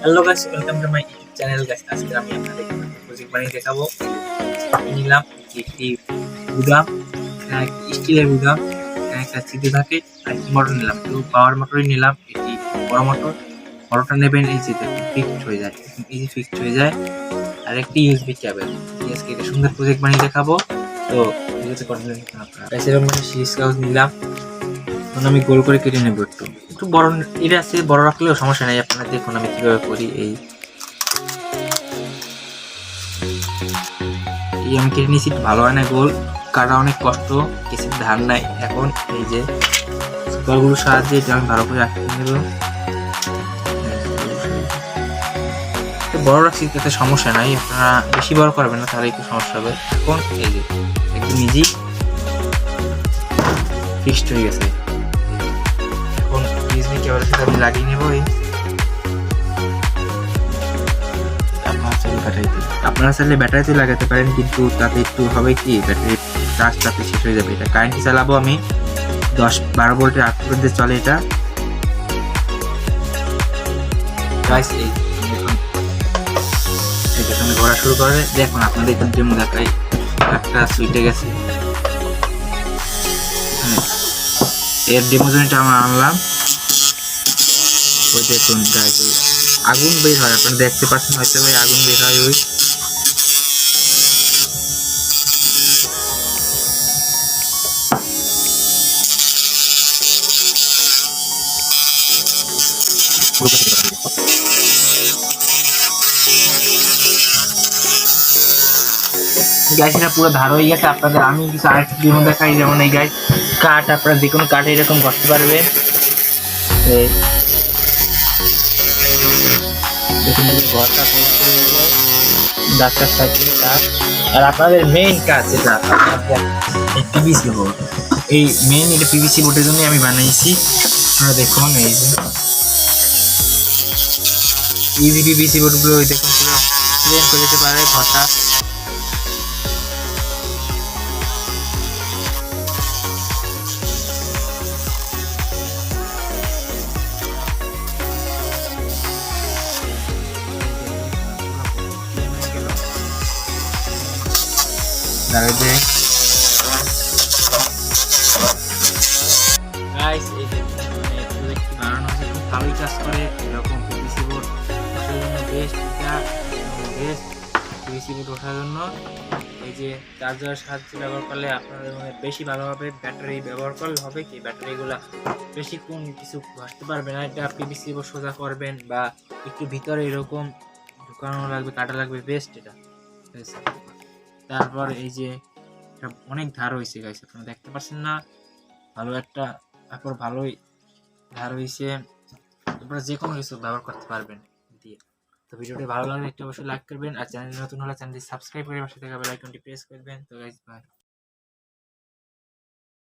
Hello guys, welcome to my YouTube channel guys. আজকে আমি আপনাদের প্রজেক্ট বানিয়ে দেখাবো। আমি নিলাম একটি গুদাম, একটি স্টিলের গুদাম, একটা ছিদ্র থাকে আর একটি মোটর নিলাম। তো পাওয়ার মোটরই নিলাম, এটি বড় মোটর। মোটরটা নেবেন এই যে দেখুন ফিক্সড হয়ে যায়, এই যে ফিক্সড হয়ে যায়। আর একটি ইউএসবি কেবল। আজকে এটা সুন্দর প্রজেক্ট বানিয়ে দেখাবো। তো ভিডিওতে কন্টিনিউ করুন আপনারা। গাইস এরকম একটা সিরিজ কাগজ নিলাম। এখন আমি গোল করে কেটে নেব। একটু বড় এটা আছে, বড় রাখলেও সমস্যা নেই। আপনারা দেখুন আমি কিভাবে করি। এই আমি কেটে নিয়েছি, ভালো হয় না গোল কাটা, অনেক কষ্ট, কিছু ধার নাই। এখন এই যে সুপারগুলোর সাহায্যে এটা আমি ভালো করে আটকে নেব। বড় রাখছি তাতে সমস্যা নাই, আপনারা বেশি বড় করবেন না, তাহলে একটু সমস্যা হবে। এখন এই যে একদম ইজি ফিক্সড হয়ে গেছে। এখন ইউএসবি কেবলের সাথে আমি লাগিয়ে নেব। আপনারা চাইলে ব্যাটারিতে লাগাতে পারেন, কিন্তু তাতে একটু হবে কি ব্যাটারির চার্জটাতে শেষ হয়ে যাবে। এটা কারেন্টে চালাবো আমি, 10-12 ভোল্টের আপ পর্যন্ত চলে এটা। এই ঘোরা শুরু করে দেখুন, আপনাদের ডেমো দেখাই। একটা সুইটে গেছে, এর ডেমো জনিটা আমরা আনলাম। ওই দেখুন গাইস আগুন বের হয়, আপনারা দেখতে পাচ্ছেন হয়তো ভাই, আগুন বের হয়। ওই গাইস এটা পুরো ধার হয়ে গেছে। আপনাদের আমি কিছু আরেকটা ডেমো দেখাই। যেমন এই গাইস কাঠ, আপনারা যে কোনো কাঠে এরকম করতে পারবেন। দেখুন ঘরটা ডাক্তার সাইকেল কাঠ। আর আপনাদের মেইন কাজ যেটা পিভিসি বোর্ড, এই মেইন এটা পিভিসি বোর্ডের জন্য আমি বানিয়েছি। আপনারা দেখুন এই যে ইজি পিভিসি বোর্ডগুলো দেখুন পুরো প্লেন করে দিতে পারে ঘরটা। দাঁড়াতে গাইস এই যে প্রজেক্টটি বানানো হয়েছে, খুব ভালোই কাজ করে। এরকম পিভিসি বোর্ড ওঠার জন্য বেস্ট, এটা বেস্ট পিভিসি বোর্ড ওঠার জন্য। এই যে চার্জার সাহায্যে ব্যবহার করলে আপনাদের মানে বেশি ভালো হবে। ব্যাটারি ব্যবহার করলে হবে কি ব্যাটারিগুলা বেশিক্ষণ কিছু ঘষতে পারবে না। এটা পিভিসি বোর্ড সোজা করবেন বা একটু ভিতরে এরকম ঢুকানো লাগবে, কাটা লাগবে, বেস্ট এটা। তারপর এই যে অনেক ধার হয়েছে গাইস, আপনারা দেখতে পাচ্ছেন না, ভালো একটা তারপর ভালোই ধার হয়েছে। আপনারা যে কোনো কিছু ব্যবহার করতে পারবেন দিয়ে। তো ভিডিওটি ভালো লাগলে একটু অবশ্যই লাইক করবেন, আর চ্যানেল নতুন হলে চ্যানেলটি সাবস্ক্রাইব করে পাশে থাকা বেল আইকনটি প্রেস করবেন। তো গাইস বাই।